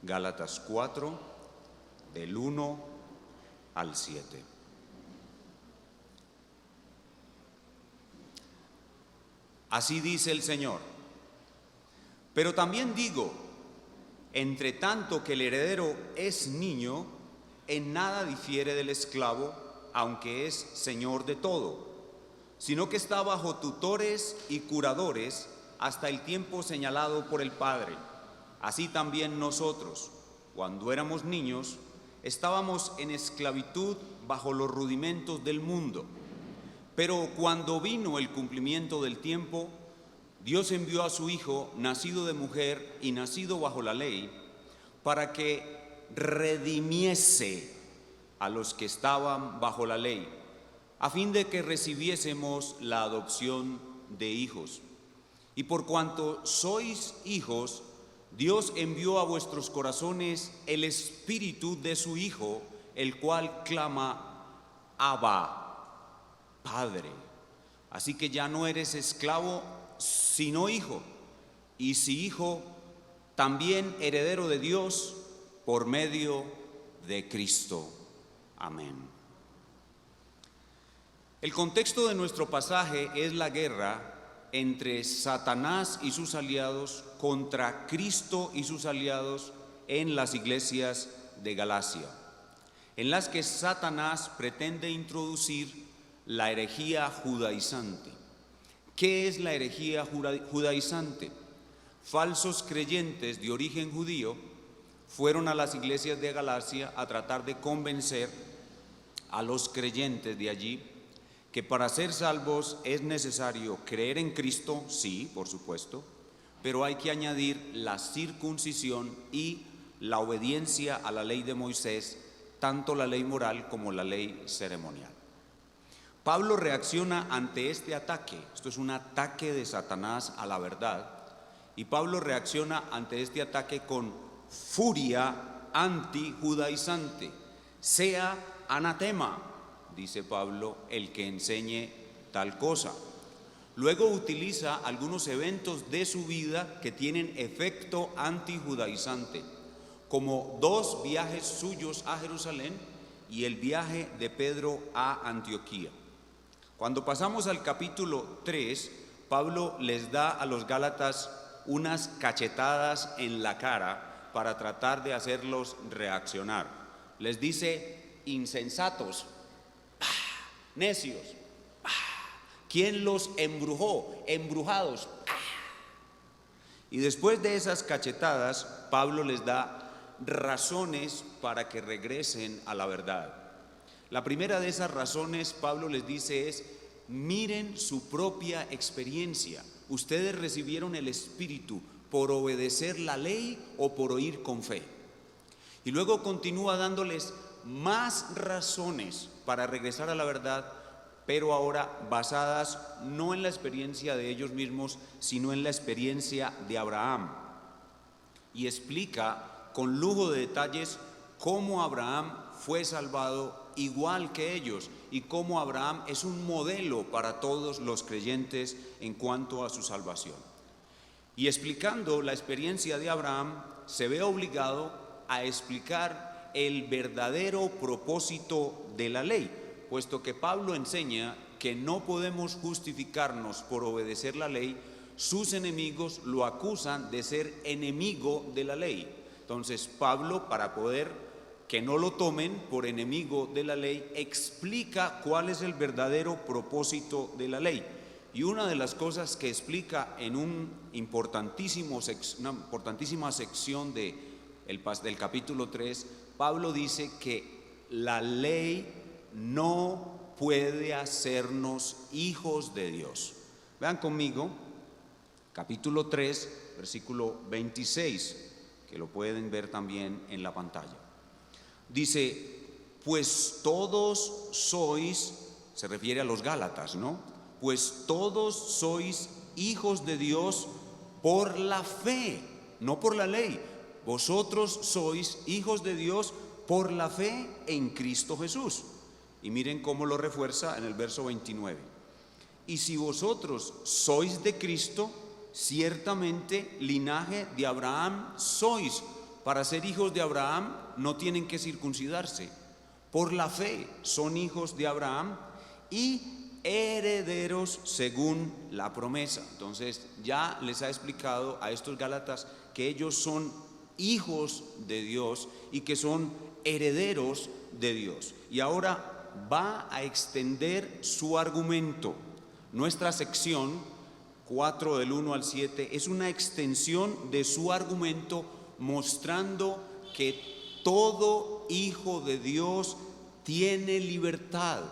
Gálatas 4, del 1 al 7. Así dice el Señor: pero también digo, entre tanto que el heredero es niño, en nada difiere del esclavo, aunque es señor de todo, sino que está bajo tutores y curadores hasta el tiempo señalado por el Padre. Así también nosotros, cuando éramos niños, estábamos en esclavitud bajo los rudimentos del mundo. Pero cuando vino el cumplimiento del tiempo, Dios envió a su Hijo, nacido de mujer y nacido bajo la ley, para que redimiese a los que estaban bajo la ley, a fin de que recibiésemos la adopción de hijos. Y por cuanto sois hijos, Dios envió a vuestros corazones el Espíritu de su Hijo, el cual clama: Abba, Padre. Así que ya no eres esclavo, sino hijo, y si hijo, también heredero de Dios por medio de Cristo. Amén. El contexto de nuestro pasaje es la guerra entre Satanás y sus aliados contra Cristo y sus aliados en las iglesias de Galacia, en las que Satanás pretende introducir la herejía judaizante. ¿Qué es la herejía judaizante? Falsos creyentes de origen judío fueron a las iglesias de Galacia a tratar de convencer a los creyentes de allí que para ser salvos es necesario creer en Cristo, sí, por supuesto, pero hay que añadir la circuncisión y la obediencia a la ley de Moisés, tanto la ley moral como la ley ceremonial. Pablo reacciona ante este ataque. Esto es un ataque de Satanás a la verdad, y Pablo reacciona ante este ataque con furia antijudaizante. Sea anatema, dice Pablo, el que enseñe tal cosa. Luego utiliza algunos eventos de su vida que tienen efecto antijudaizante, como 2 viajes suyos a Jerusalén y el viaje de Pedro a Antioquía. Cuando pasamos al capítulo 3, Pablo les da a los gálatas unas cachetadas en la cara para tratar de hacerlos reaccionar. Les dice: insensatos, necios, ¿quién los embrujó? Embrujados. Y después de esas cachetadas, Pablo les da razones para que regresen a la verdad. La primera de esas razones, Pablo les dice, es: miren su propia experiencia. Ustedes recibieron el Espíritu por obedecer la ley o por oír con fe. Y luego continúa dándoles más razones para regresar a la verdad, pero ahora basadas no en la experiencia de ellos mismos, sino en la experiencia de Abraham. Y explica con lujo de detalles cómo Abraham fue salvado igual que ellos, y cómo Abraham es un modelo para todos los creyentes en cuanto a su salvación. Y explicando la experiencia de Abraham, se ve obligado a explicar el verdadero propósito de la ley, puesto que Pablo enseña que no podemos justificarnos por obedecer la ley. Sus enemigos lo acusan de ser enemigo de la ley. Entonces Pablo, para poder que no lo tomen por enemigo de la ley, explica cuál es el verdadero propósito de la ley. Y una de las cosas que explica en una importantísima sección del capítulo 3, Pablo dice que la ley no puede hacernos hijos de Dios. Vean conmigo, capítulo 3, versículo 26, que lo pueden ver también en la pantalla. Dice: pues todos sois, se refiere a los gálatas, ¿no? Pues todos sois hijos de Dios por la fe, no por la ley. Vosotros sois hijos de Dios por la fe en Cristo Jesús. Y miren cómo lo refuerza en el verso 29. Y si vosotros sois de Cristo, ciertamente linaje de Abraham sois, Para ser hijos de Abraham no tienen que circuncidarse. Por la fe son hijos de Abraham y herederos según la promesa. Entonces ya les ha explicado a estos gálatas que ellos son hijos de Dios y que son herederos de Dios. Y ahora va a extender su argumento. Nuestra sección 4 del 1 al 7 es una extensión de su argumento, mostrando que todo hijo de Dios tiene libertad.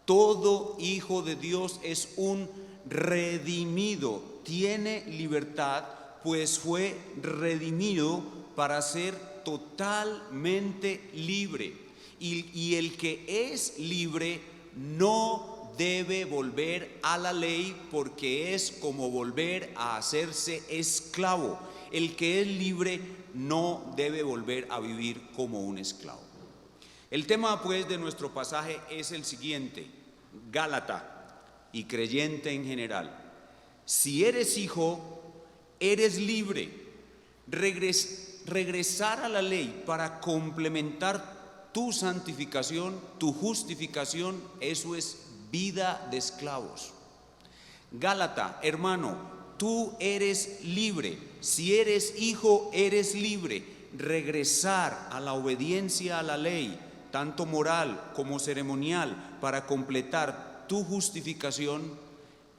Todo hijo de Dios es un redimido, tiene libertad, pues fue redimido para ser totalmente libre. Y el que es libre no debe volver a la ley, porque es como volver a hacerse esclavo. El que es libre no debe volver a vivir como un esclavo. El tema pues de nuestro pasaje es el siguiente: Gálata y creyente en general, si eres hijo, eres libre. Regresar a la ley para complementar tu santificación, tu justificación, eso es vida de esclavos. Gálata, hermano, tú eres libre. Si eres hijo, eres libre. Regresar a la obediencia a la ley, tanto moral como ceremonial, para completar tu justificación,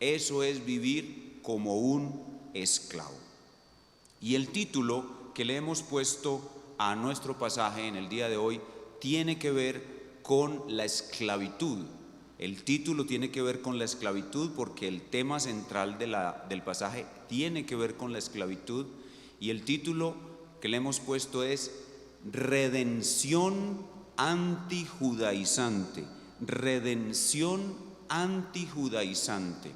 eso es vivir como un esclavo. Y el título que le hemos puesto a nuestro pasaje en el día de hoy tiene que ver con la esclavitud. El título tiene que ver con la esclavitud porque el tema central del pasaje tiene que ver con la esclavitud, y el título que le hemos puesto es Redención antijudaizante. Redención antijudaizante.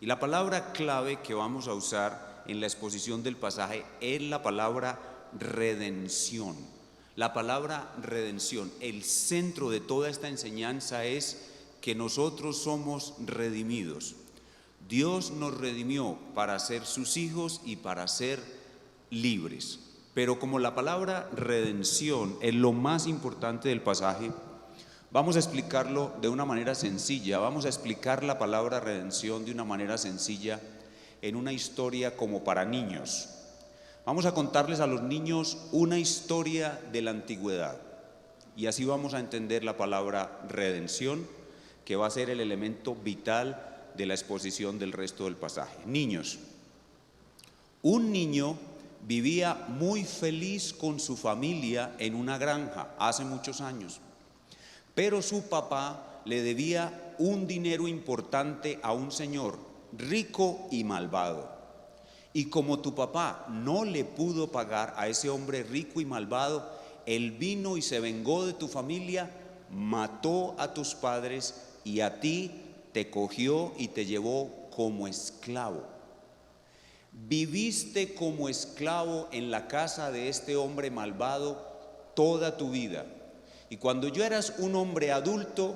Y la palabra clave que vamos a usar en la exposición del pasaje es la palabra redención. La palabra redención, el centro de toda esta enseñanza es que nosotros somos redimidos. Dios nos redimió para ser sus hijos y para ser libres. Pero como la palabra redención es lo más importante del pasaje, vamos a explicarlo de una manera sencilla. Vamos a explicar la palabra redención de una manera sencilla en una historia como para niños. Vamos a contarles a los niños una historia de la antigüedad, y así vamos a entender la palabra redención, que va a ser el elemento vital de la exposición del resto del pasaje. Niños, un niño vivía muy feliz con su familia en una granja hace muchos años, pero su papá le debía un dinero importante a un señor rico y malvado. Y como tu papá no le pudo pagar a ese hombre rico y malvado, él vino y se vengó de tu familia, mató a tus padres y a ti te cogió y te llevó como esclavo. Viviste como esclavo en la casa de este hombre malvado toda tu vida. Y cuando ya eras un hombre adulto,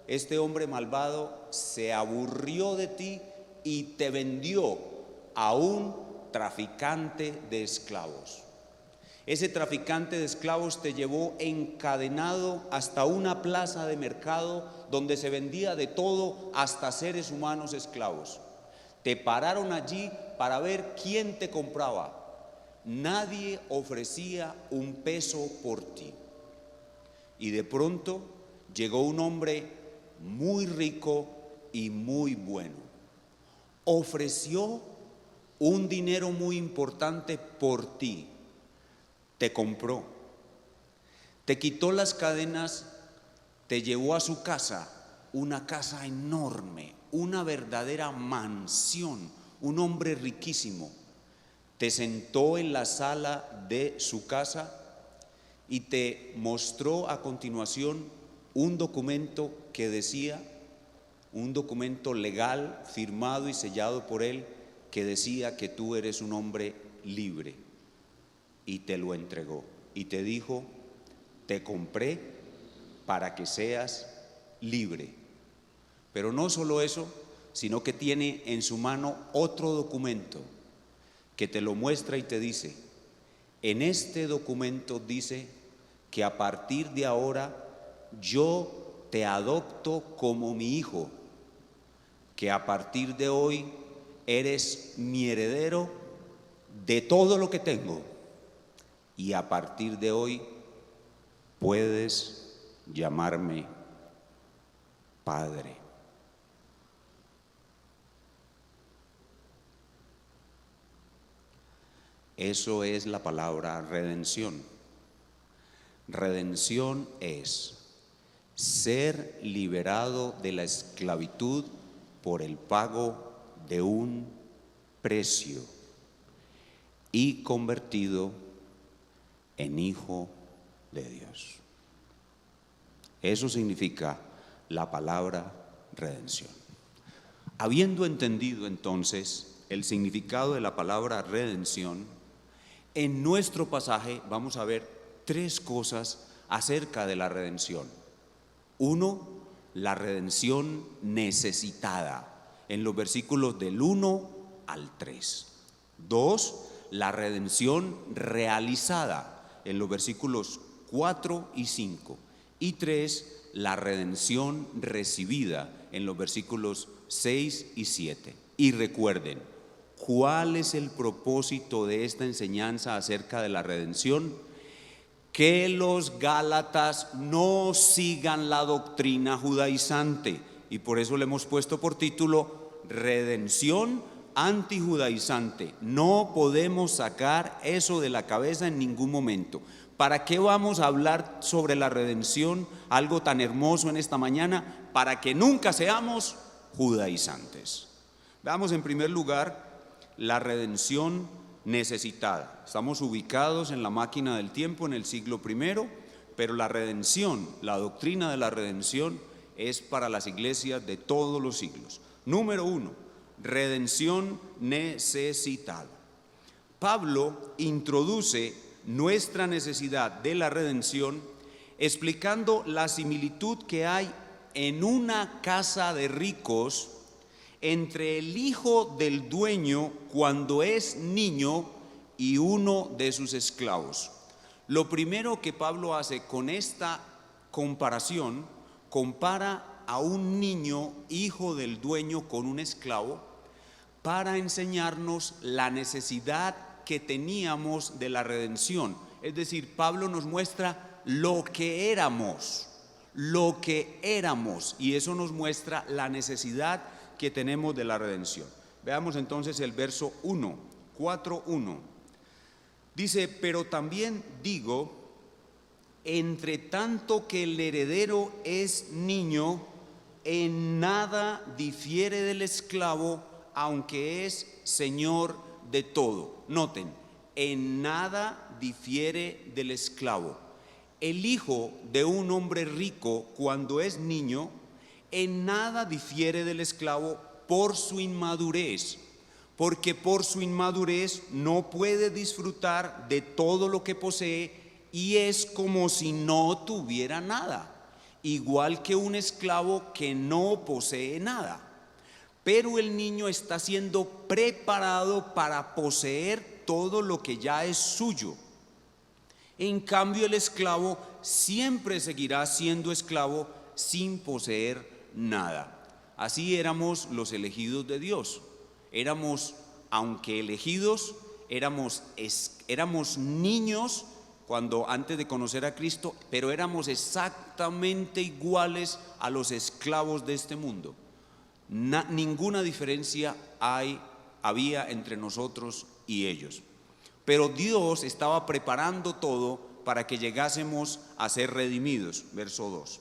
este hombre malvado se aburrió de ti y te vendió a un traficante de esclavos. Ese traficante de esclavos te llevó encadenado hasta una plaza de mercado donde se vendía de todo, hasta seres humanos esclavos. Te pararon allí para ver quién te compraba. Nadie ofrecía un peso por ti. Y de pronto llegó un hombre muy rico y muy bueno. Ofreció un dinero muy importante por ti. Te compró, te quitó las cadenas, te llevó a su casa, una casa enorme, una verdadera mansión, un hombre riquísimo. Te sentó en la sala de su casa y te mostró a continuación un documento que decía, un documento legal firmado y sellado por él, que decía que tú eres un hombre libre. Y te lo entregó y te dijo: te compré para que seas libre. Pero no solo eso, sino que tiene en su mano otro documento que te lo muestra y te dice: En este documento dice que a partir de ahora yo te adopto como mi hijo, que a partir de hoy eres mi heredero de todo lo que tengo y a partir de hoy puedes llamarme Padre. Eso es la palabra redención. Redención es ser liberado de la esclavitud por el pago de un precio y convertido en hijo de Dios. Eso significa la palabra redención. Habiendo entendido entonces el significado de la palabra redención, en nuestro pasaje vamos a ver tres cosas acerca de la redención. Uno, la redención necesitada, en los versículos del 1 al 3. Dos, la redención realizada, en los versículos 4 y 5. Y tres, la redención recibida, en los versículos 6 y 7. Y recuerden, ¿cuál es el propósito de esta enseñanza acerca de la redención? Que los gálatas no sigan la doctrina judaizante, y por eso le hemos puesto por título redención antijudaizante. No podemos sacar eso de la cabeza en ningún momento. ¿Para qué vamos a hablar sobre la redención, algo tan hermoso en esta mañana? Para que nunca seamos judaizantes. Veamos en primer lugar la redención necesitada. Estamos ubicados en la máquina del tiempo en el siglo I, pero la redención, la doctrina de la redención es para las iglesias de todos los siglos. Número 1, redención necesitada. Pablo introduce nuestra necesidad de la redención explicando la similitud que hay en una casa de ricos entre el hijo del dueño cuando es niño y uno de sus esclavos. Lo primero que Pablo hace con esta comparación, compara a un niño hijo del dueño con un esclavo para enseñarnos la necesidad que teníamos de la redención. Es decir, Pablo nos muestra lo que éramos, y eso nos muestra la necesidad que tenemos de la redención. Veamos entonces el verso 1, 4:1. Dice, pero también digo, entre tanto que el heredero es niño, en nada difiere del esclavo, aunque es señor de todo. Noten, en nada difiere del esclavo. El hijo de un hombre rico, cuando es niño, en nada difiere del esclavo por su inmadurez, porque por su inmadurez no puede disfrutar de todo lo que posee y es como si no tuviera nada, igual que un esclavo que no posee nada. Pero el niño está siendo preparado para poseer todo lo que ya es suyo. En cambio, el esclavo siempre seguirá siendo esclavo sin poseer nada. Así éramos los elegidos de Dios. Éramos, aunque elegidos, éramos niños cuando antes de conocer a Cristo, pero éramos exactamente iguales a los esclavos de este mundo. Ninguna diferencia había entre nosotros y ellos. Pero Dios estaba preparando todo para que llegásemos a ser redimidos. Verso 2.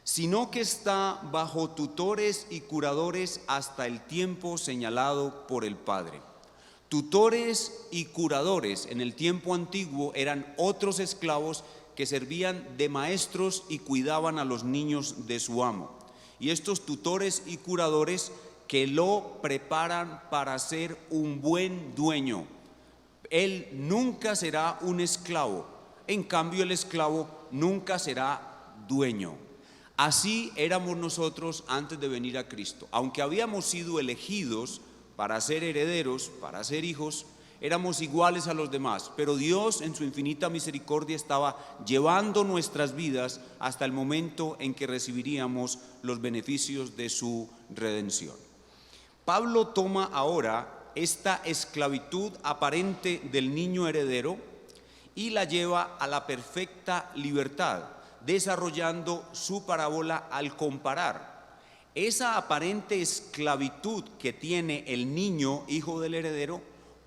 Sino que está bajo tutores y curadores hasta el tiempo señalado por el Padre. Tutores y curadores en el tiempo antiguo eran otros esclavos que servían de maestros y cuidaban a los niños de su amo. Y estos tutores y curadores que lo preparan para ser un buen dueño. Él nunca será un esclavo, en cambio el esclavo nunca será dueño. Así éramos nosotros antes de venir a Cristo. Aunque habíamos sido elegidos para ser herederos, para ser hijos, éramos iguales a los demás, pero Dios en su infinita misericordia estaba llevando nuestras vidas hasta el momento en que recibiríamos los beneficios de su redención. Pablo toma ahora esta esclavitud aparente del niño heredero y la lleva a la perfecta libertad, desarrollando su parábola al comparar esa aparente esclavitud que tiene el niño, hijo del heredero,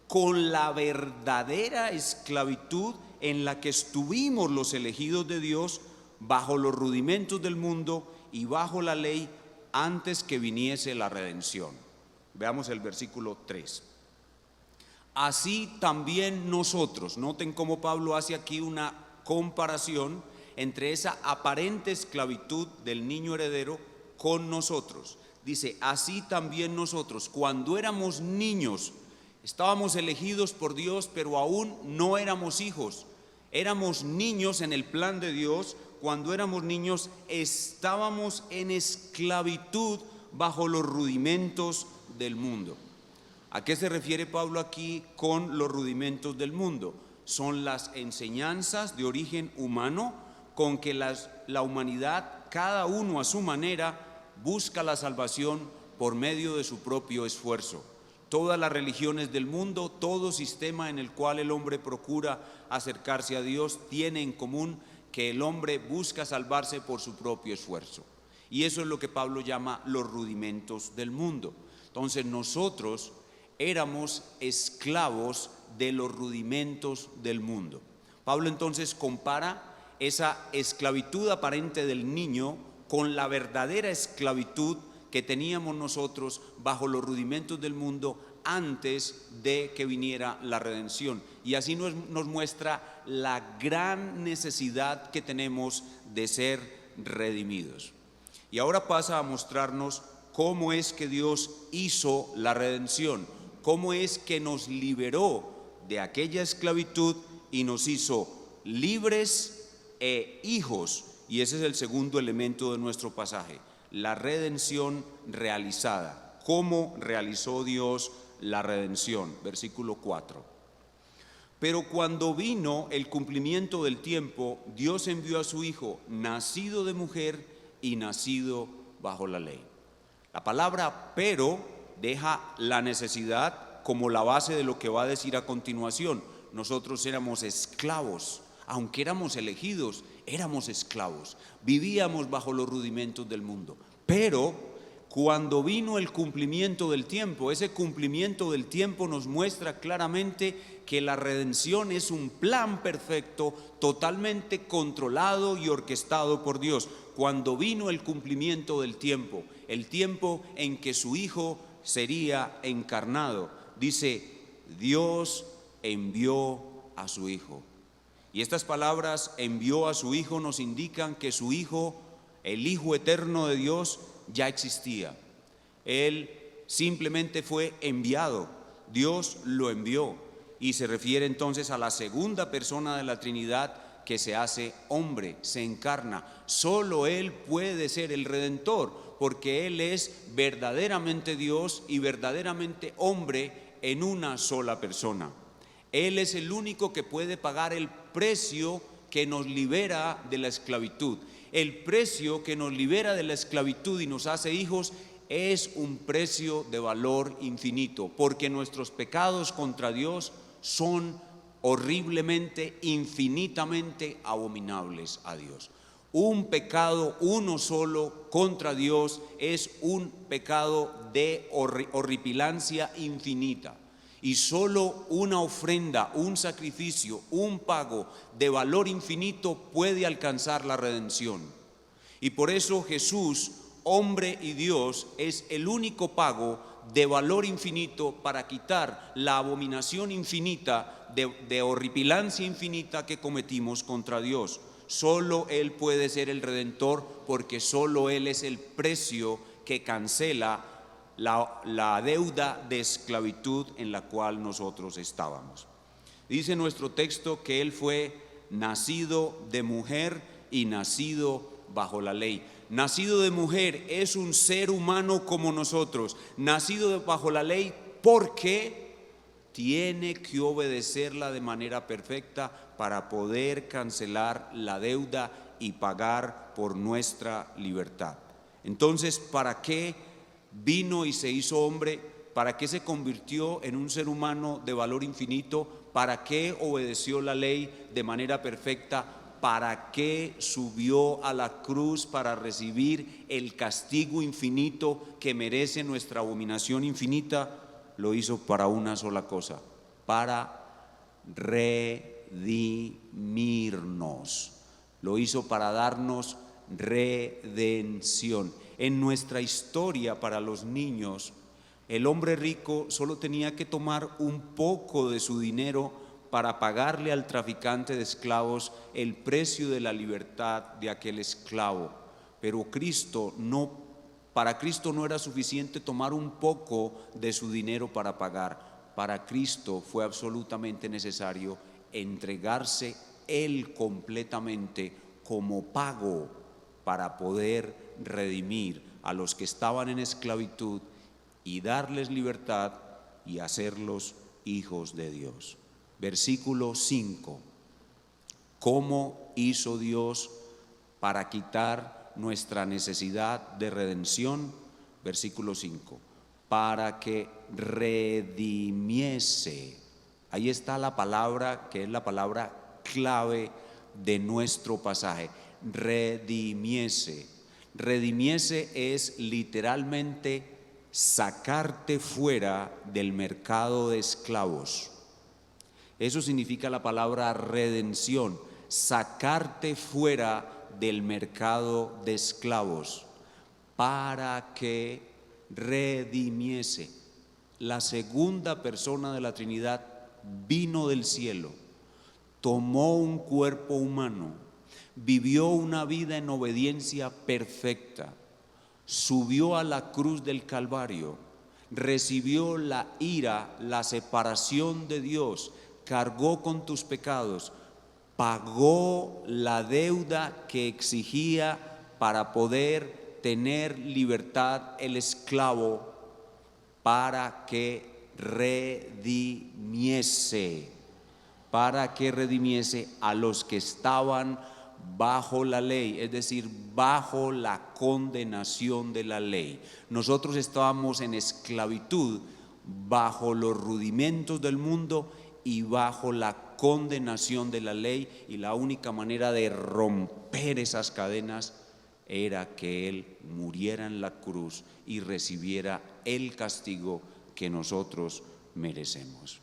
con la verdadera esclavitud en la que estuvimos los elegidos de Dios bajo los rudimentos del mundo y bajo la ley antes que viniese la redención. Veamos el versículo 3. Así también nosotros, noten cómo Pablo hace aquí una comparación entre esa aparente esclavitud del niño heredero con nosotros. Dice, así también nosotros, cuando éramos niños, estábamos elegidos por Dios, pero aún no éramos hijos. Éramos niños en el plan de Dios. Cuando éramos niños, estábamos en esclavitud bajo los rudimentos del mundo. ¿A qué se refiere Pablo aquí con los rudimentos del mundo? Son las enseñanzas de origen humano con que la humanidad, cada uno a su manera, busca la salvación por medio de su propio esfuerzo. Todas las religiones del mundo, todo sistema en el cual el hombre procura acercarse a Dios, tiene en común que el hombre busca salvarse por su propio esfuerzo. Y eso es lo que Pablo llama los rudimentos del mundo. Entonces nosotros éramos esclavos de los rudimentos del mundo. Pablo entonces compara esa esclavitud aparente del niño con la verdadera esclavitud que teníamos nosotros bajo los rudimentos del mundo antes de que viniera la redención. Y así nos muestra la gran necesidad que tenemos de ser redimidos. Y ahora pasa a mostrarnos cómo es que Dios hizo la redención, cómo es que nos liberó de aquella esclavitud y nos hizo libres e hijos. Y ese es el segundo elemento de nuestro pasaje, la redención realizada. ¿Cómo realizó Dios la redención? Versículo 4. Pero cuando vino el cumplimiento del tiempo, Dios envió a su Hijo, nacido de mujer y nacido bajo la ley. La palabra pero deja la necesidad como la base de lo que va a decir a continuación. Nosotros éramos esclavos, aunque éramos elegidos, éramos esclavos, vivíamos bajo los rudimentos del mundo. Pero cuando vino el cumplimiento del tiempo, ese cumplimiento del tiempo nos muestra claramente que la redención es un plan perfecto, totalmente controlado y orquestado por Dios. Cuando vino el cumplimiento del tiempo, el tiempo en que su Hijo sería encarnado, dice, Dios envió a su Hijo. Y estas palabras, envió a su Hijo, nos indican que su Hijo, el Hijo eterno de Dios, ya existía. Él simplemente fue enviado, Dios lo envió. Y se refiere entonces a la segunda persona de la Trinidad que se hace hombre, se encarna. Solo Él puede ser el Redentor, porque Él es verdaderamente Dios y verdaderamente hombre en una sola persona. Él es el único que puede pagar el precio que nos libera de la esclavitud. El precio que nos libera de la esclavitud y nos hace hijos es un precio de valor infinito, porque nuestros pecados contra Dios son horriblemente, infinitamente abominables a Dios. Un pecado, uno solo, contra Dios es un pecado de horripilancia infinita. Y solo una ofrenda, un sacrificio, un pago de valor infinito puede alcanzar la redención. Y por eso Jesús, hombre y Dios, es el único pago de valor infinito para quitar la abominación infinita, de horripilancia infinita que cometimos contra Dios. Solo Él puede ser el Redentor, porque solo Él es el precio que cancela la deuda de esclavitud en la cual nosotros estábamos. Dice nuestro texto que Él fue nacido de mujer y nacido bajo la ley. Nacido de mujer es un ser humano como nosotros, nacido bajo la ley porque tiene que obedecerla de manera perfecta para poder cancelar la deuda y pagar por nuestra libertad. Entonces, ¿para qué vino y se hizo hombre? ¿Para qué se convirtió en un ser humano de valor infinito? ¿Para qué obedeció la ley de manera perfecta? ¿Para qué subió a la cruz para recibir el castigo infinito que merece nuestra abominación infinita? Lo hizo para una sola cosa, para redimirnos. Lo hizo para darnos redención. En nuestra historia, para los niños, el hombre rico solo tenía que tomar un poco de su dinero para pagarle al traficante de esclavos el precio de la libertad de aquel esclavo. Pero para Cristo no era suficiente tomar un poco de su dinero para pagar. Para Cristo fue absolutamente necesario entregarse Él completamente como pago para poder redimir a los que estaban en esclavitud y darles libertad y hacerlos hijos de Dios. Versículo 5. ¿Cómo hizo Dios para quitar nuestra necesidad de redención? Versículo 5. Para que redimiese. Ahí está la palabra que es la palabra clave de nuestro pasaje. Redimiese. Redimiese es literalmente sacarte fuera del mercado de esclavos. Eso significa la palabra redención, sacarte fuera del mercado de esclavos, para que redimiese. La segunda persona de la Trinidad vino del cielo, tomó un cuerpo humano, vivió una vida en obediencia perfecta, subió a la cruz del Calvario, recibió la ira, la separación de Dios, cargó con tus pecados, pagó la deuda que exigía para poder tener libertad el esclavo, para que redimiese a los que estaban bajo la ley, es decir, bajo la condenación de la ley. Nosotros estábamos en esclavitud, bajo los rudimentos del mundo y bajo la condenación de la ley, y la única manera de romper esas cadenas era que Él muriera en la cruz y recibiera el castigo que nosotros merecemos,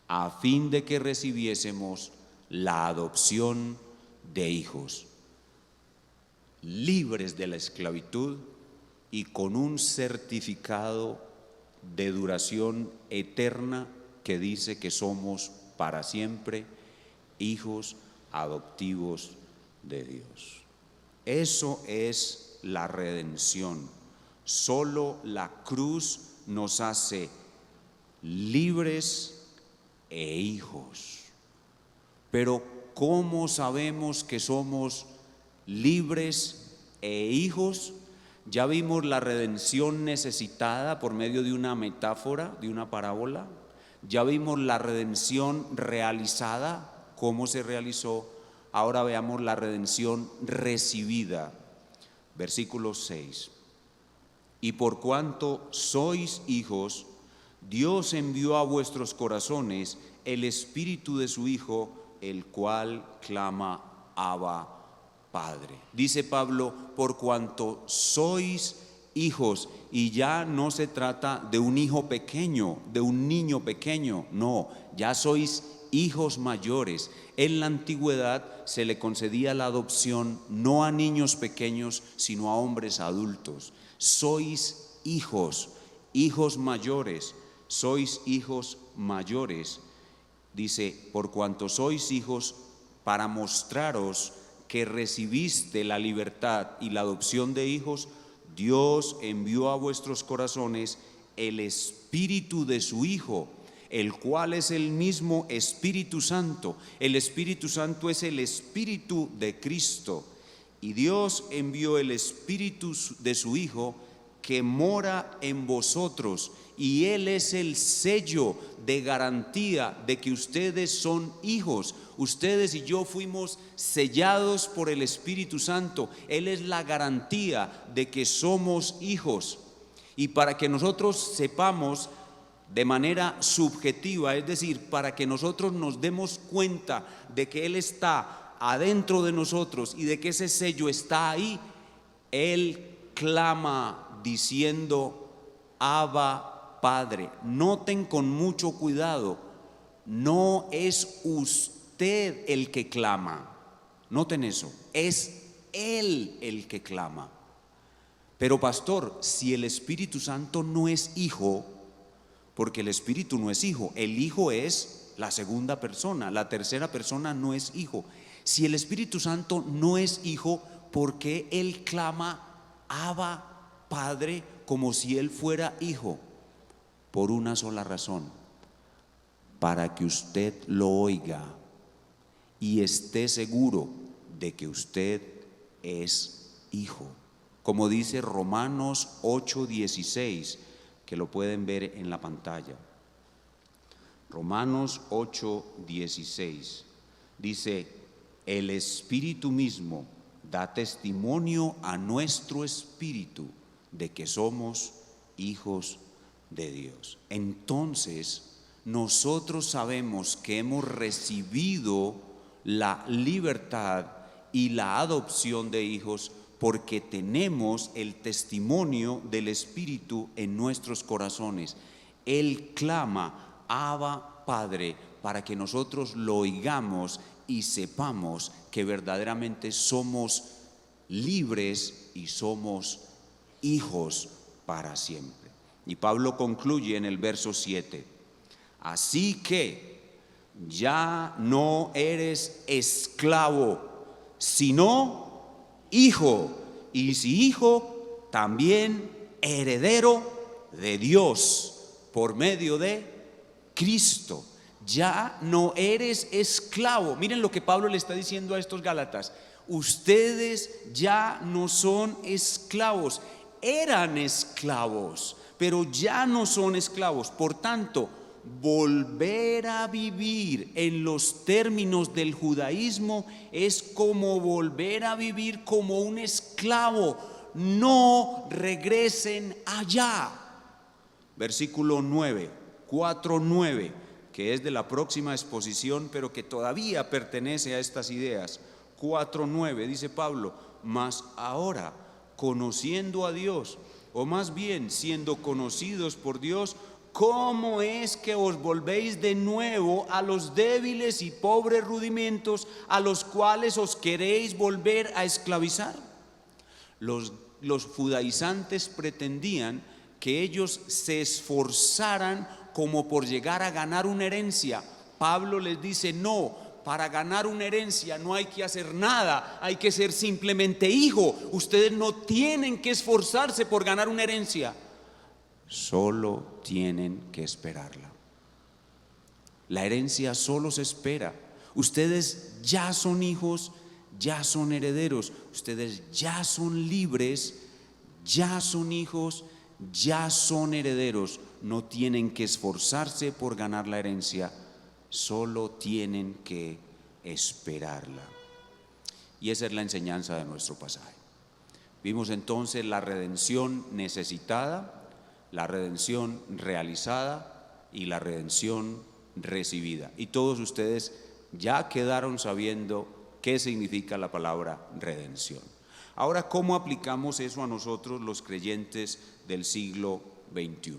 a fin de que recibiésemos la adopción de hijos, libres de la esclavitud y con un certificado de duración eterna que dice que somos para siempre hijos adoptivos de Dios. Eso es la redención. Solo la cruz nos hace libres e hijos. Pero ¿cómo sabemos que somos libres e hijos? Ya vimos la redención necesitada por medio de una metáfora, de una parábola. Ya vimos la redención realizada, cómo se realizó. Ahora veamos la redención recibida. Versículo 6. Y por cuanto sois hijos, Dios envió a vuestros corazones el Espíritu de su Hijo, el cual clama, Abba, Padre. Dice Pablo, por cuanto sois hijos, y ya no se trata de un hijo pequeño, de un niño pequeño, no, ya sois hijos mayores. En la antigüedad se le concedía la adopción no a niños pequeños, sino a hombres adultos. Sois hijos, hijos mayores, sois hijos mayores. Dice, por cuanto sois hijos, para mostraros que recibiste la libertad y la adopción de hijos, Dios envió a vuestros corazones el Espíritu de su Hijo, el cual es el mismo Espíritu Santo. El Espíritu Santo es el Espíritu de Cristo. Y Dios envió el Espíritu de su Hijo que mora en vosotros, y Él es el sello de garantía de que ustedes son hijos. Ustedes y yo fuimos sellados por el Espíritu Santo. Él es la garantía de que somos hijos. Y para que nosotros sepamos de manera subjetiva, es decir, para que nosotros nos demos cuenta de que Él está adentro de nosotros y de que ese sello está ahí, Él clama diciendo: Abba, Padre. Noten con mucho cuidado, no es usted el que clama. Noten eso, es Él el que clama. Pero pastor, si el Espíritu Santo no es hijo, porque el Espíritu no es hijo, el Hijo es la segunda persona, la tercera persona no es hijo. Si el Espíritu Santo no es hijo, ¿por qué Él clama Abba, Padre, como si Él fuera hijo? Por una sola razón: para que usted lo oiga y esté seguro de que usted es hijo. Como dice Romanos 8:16, que lo pueden ver en la pantalla. Romanos 8:16 dice: el Espíritu mismo da testimonio a nuestro espíritu de que somos hijos de Dios. Entonces, nosotros sabemos que hemos recibido la libertad y la adopción de hijos porque tenemos el testimonio del Espíritu en nuestros corazones. Él clama: Abba, Padre, para que nosotros lo oigamos y sepamos que verdaderamente somos libres y somos hijos para siempre. Y Pablo concluye en el verso 7: así que ya no eres esclavo, sino hijo, y si hijo, también heredero de Dios por medio de Cristo. Ya no eres esclavo. Miren lo que Pablo le está diciendo a estos gálatas: ustedes ya no son esclavos, eran esclavos, pero ya no son esclavos. Por tanto, volver a vivir en los términos del judaísmo es como volver a vivir como un esclavo. No regresen allá. Versículo 9, 4:9, que es de la próxima exposición, pero que todavía pertenece a estas ideas. 4:9 dice Pablo: mas ahora, conociendo a Dios, o más bien siendo conocidos por Dios, ¿cómo es que os volvéis de nuevo a los débiles y pobres rudimentos a los cuales os queréis volver a esclavizar? Los judaizantes pretendían que ellos se esforzaran como por llegar a ganar una herencia. Pablo les dice: no, para ganar una herencia no hay que hacer nada, hay que ser simplemente hijo. Ustedes no tienen que esforzarse por ganar una herencia, solo tienen que esperarla. La herencia solo se espera. Ustedes ya son hijos, ya son herederos, ustedes ya son libres, ya son hijos, ya son herederos. No tienen que esforzarse por ganar la herencia, solo tienen que esperarla. Y esa es la enseñanza de nuestro pasaje. Vimos entonces la redención necesitada, la redención realizada y la redención recibida. Y todos ustedes ya quedaron sabiendo qué significa la palabra redención. Ahora, ¿cómo aplicamos eso a nosotros los creyentes del siglo XXI?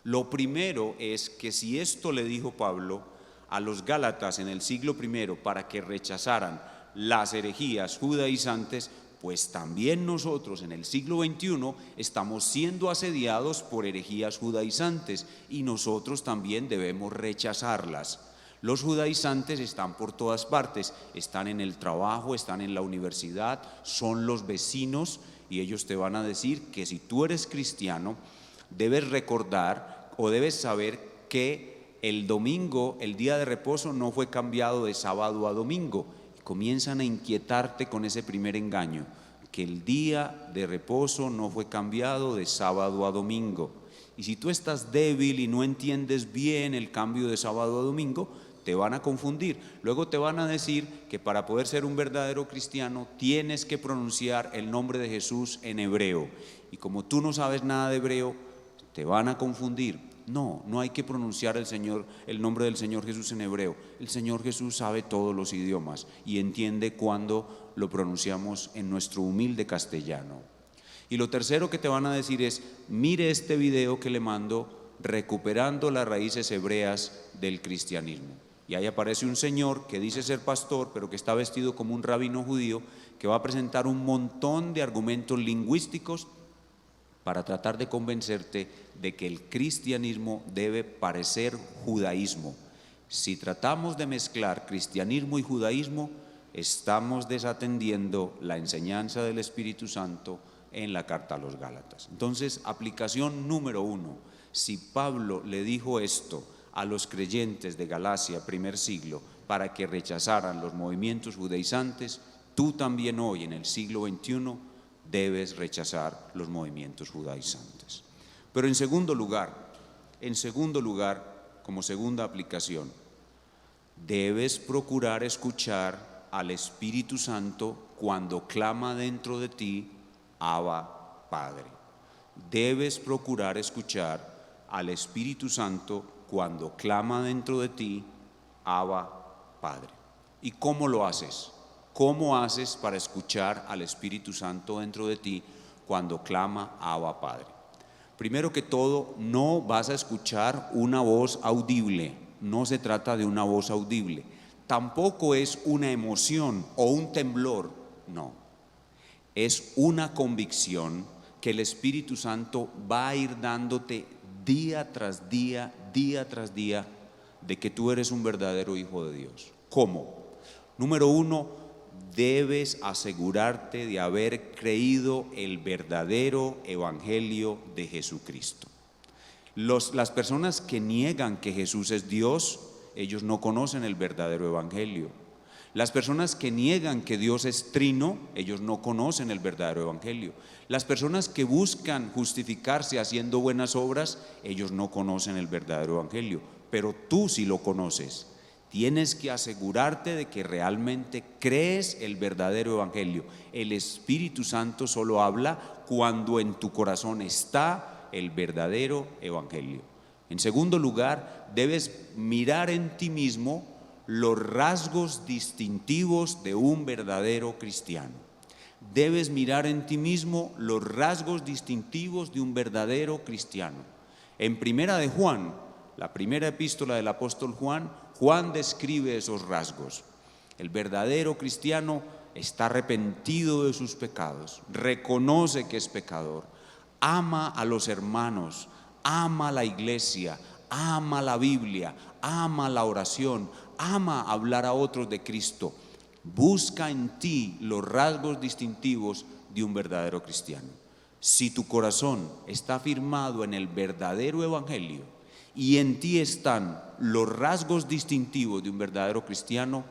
Lo primero es que si esto le dijo Pablo a los gálatas en el siglo I para que rechazaran las herejías judaizantes, pues también nosotros en el siglo XXI estamos siendo asediados por herejías judaizantes y nosotros también debemos rechazarlas. Los judaizantes están por todas partes, están en el trabajo, están en la universidad, son los vecinos, y ellos te van a decir que si tú eres cristiano debes recordar o debes saber que el domingo, el día de reposo, no fue cambiado de sábado a domingo. Comienzan a inquietarte con ese primer engaño. que el día de reposo no fue cambiado de sábado a domingo. Y si tú estás débil y no entiendes bien el cambio de sábado a domingo, te van a confundir. Luego te van a decir que para poder ser un verdadero cristiano tienes que pronunciar el nombre de Jesús en hebreo. Y como tú no sabes nada de hebreo, te van a confundir. No hay que pronunciar el nombre del Señor Jesús en hebreo. El Señor Jesús sabe todos los idiomas y entiende cuando lo pronunciamos en nuestro humilde castellano. Y lo tercero que te van a decir es: mire este video que le mando, recuperando las raíces hebreas del cristianismo. Y ahí aparece un señor que dice ser pastor, pero que está vestido como un rabino judío, que va a presentar un montón de argumentos lingüísticos para tratar de convencerte de que el cristianismo debe parecer judaísmo. Si tratamos de mezclar cristianismo y judaísmo, estamos desatendiendo la enseñanza del Espíritu Santo en la carta a los Gálatas. Entonces, aplicación número 1, si Pablo le dijo esto a los creyentes de Galacia, primer siglo, para que rechazaran los movimientos judaizantes, tú también hoy, en el siglo XXI, debes rechazar los movimientos judaizantes. Pero en segundo lugar, como segunda aplicación, debes procurar escuchar al Espíritu Santo cuando clama dentro de ti: Abba, Padre. Debes procurar escuchar al Espíritu Santo cuando clama dentro de ti: Abba, Padre. ¿Y cómo lo haces? ¿Cómo haces para escuchar al Espíritu Santo dentro de ti cuando clama Abba, Padre? Primero que todo, no vas a escuchar una voz audible. No se trata de una voz audible. Tampoco es una emoción o un temblor. No. Es una convicción que el Espíritu Santo va a ir dándote día tras día, de que tú eres un verdadero hijo de Dios. ¿Cómo? Número 1, debes asegurarte de haber creído el verdadero evangelio de Jesucristo. Las personas que niegan que Jesús es Dios, ellos no conocen el verdadero evangelio. Las personas que niegan que Dios es trino, ellos no conocen el verdadero evangelio. Las personas que buscan justificarse haciendo buenas obras, ellos no conocen el verdadero evangelio, pero tú sí lo conoces. Tienes que asegurarte de que realmente crees el verdadero evangelio. El Espíritu Santo solo habla cuando en tu corazón está el verdadero evangelio. En segundo lugar, debes mirar en ti mismo los rasgos distintivos de un verdadero cristiano. Debes mirar en ti mismo los rasgos distintivos de un verdadero cristiano. En Primera de Juan, la primera epístola del apóstol Juan, Juan describe esos rasgos. El verdadero cristiano está arrepentido de sus pecados, reconoce que es pecador, ama a los hermanos, ama la iglesia, ama la Biblia, ama la oración, ama hablar a otros de Cristo. Busca en ti los rasgos distintivos de un verdadero cristiano. Si tu corazón está firmado en el verdadero evangelio y en ti están los rasgos distintivos de un verdadero cristiano,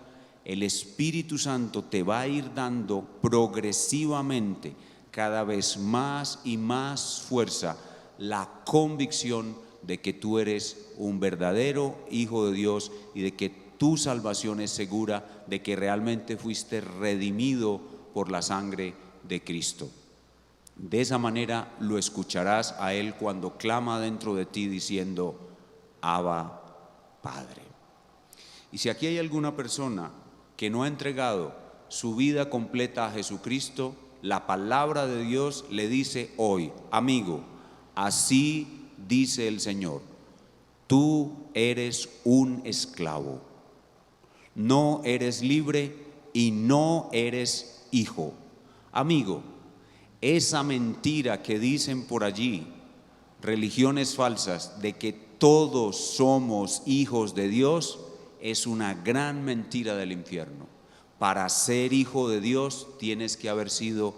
el Espíritu Santo te va a ir dando progresivamente, cada vez más y más fuerza, la convicción de que tú eres un verdadero hijo de Dios y de que tu salvación es segura, de que realmente fuiste redimido por la sangre de Cristo. De esa manera lo escucharás a Él cuando clama dentro de ti diciendo: Abba, Padre. Y si aquí hay alguna persona que no ha entregado su vida completa a Jesucristo, la palabra de Dios le dice hoy: amigo, así dice el Señor, tú eres un esclavo, no eres libre y no eres hijo. Amigo, esa mentira que dicen por allí, religiones falsas, de que todos somos hijos de Dios, es una gran mentira del infierno. Para ser hijo de Dios tienes que haber sido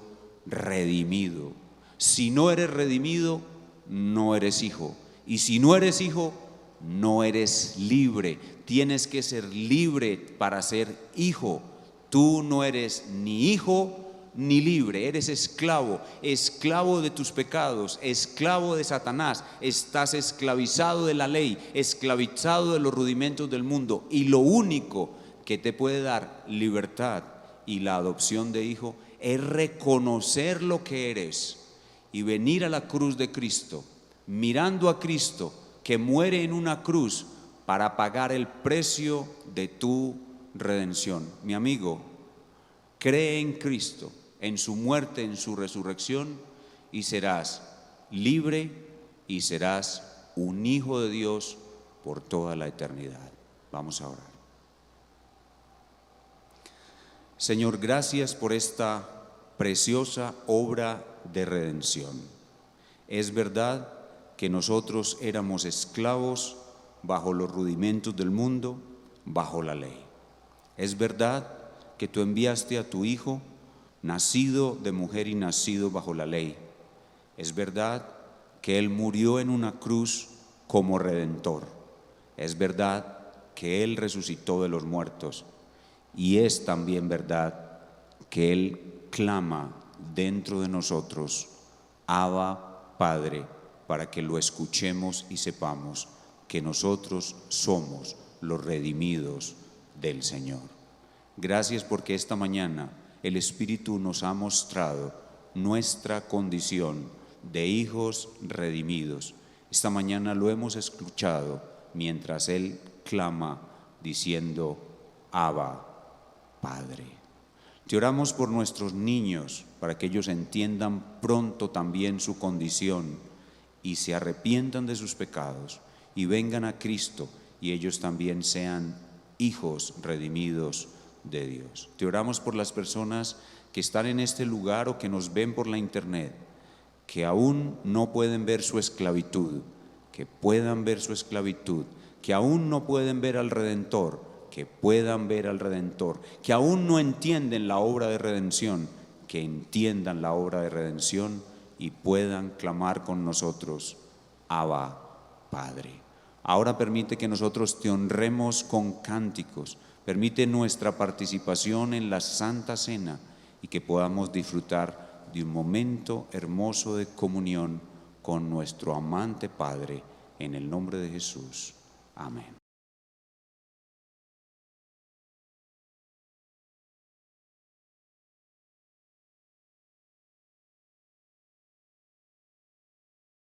redimido. Si no eres redimido, no eres hijo. Y si no eres hijo, no eres libre. Tienes que ser libre para ser hijo. Tú no eres ni hijo ni libre, eres esclavo, esclavo de tus pecados, esclavo de Satanás, estás esclavizado de la ley, esclavizado de los rudimentos del mundo, y lo único que te puede dar libertad y la adopción de hijo es reconocer lo que eres y venir a la cruz de Cristo, mirando a Cristo que muere en una cruz para pagar el precio de tu redención. Mi amigo, cree en Cristo, en su muerte, en su resurrección, y serás libre y serás un hijo de Dios por toda la eternidad. Vamos a orar. Señor, gracias por esta preciosa obra de redención. Es verdad que nosotros éramos esclavos bajo los rudimentos del mundo, bajo la ley. Es verdad que tú enviaste a tu Hijo, nacido de mujer y nacido bajo la ley. Es verdad que Él murió en una cruz como redentor. Es verdad que Él resucitó de los muertos. Y es también verdad que Él clama dentro de nosotros, Abba, Padre, para que lo escuchemos y sepamos que nosotros somos los redimidos del Señor. Gracias porque esta mañana el Espíritu nos ha mostrado nuestra condición de hijos redimidos. Esta mañana lo hemos escuchado mientras Él clama diciendo, Abba, Padre. Te oramos por nuestros niños, para que ellos entiendan pronto también su condición y se arrepientan de sus pecados y vengan a Cristo y ellos también sean hijos redimidos de Dios. Te oramos por las personas que están en este lugar o que nos ven por la internet, que aún no pueden ver su esclavitud, que puedan ver su esclavitud, que aún no pueden ver al Redentor, que puedan ver al Redentor, que aún no entienden la obra de redención, que entiendan la obra de redención y puedan clamar con nosotros, Abba, Padre. Ahora permite que nosotros te honremos con cánticos, permite nuestra participación en la Santa Cena y que podamos disfrutar de un momento hermoso de comunión con nuestro amante Padre, en el nombre de Jesús. Amén.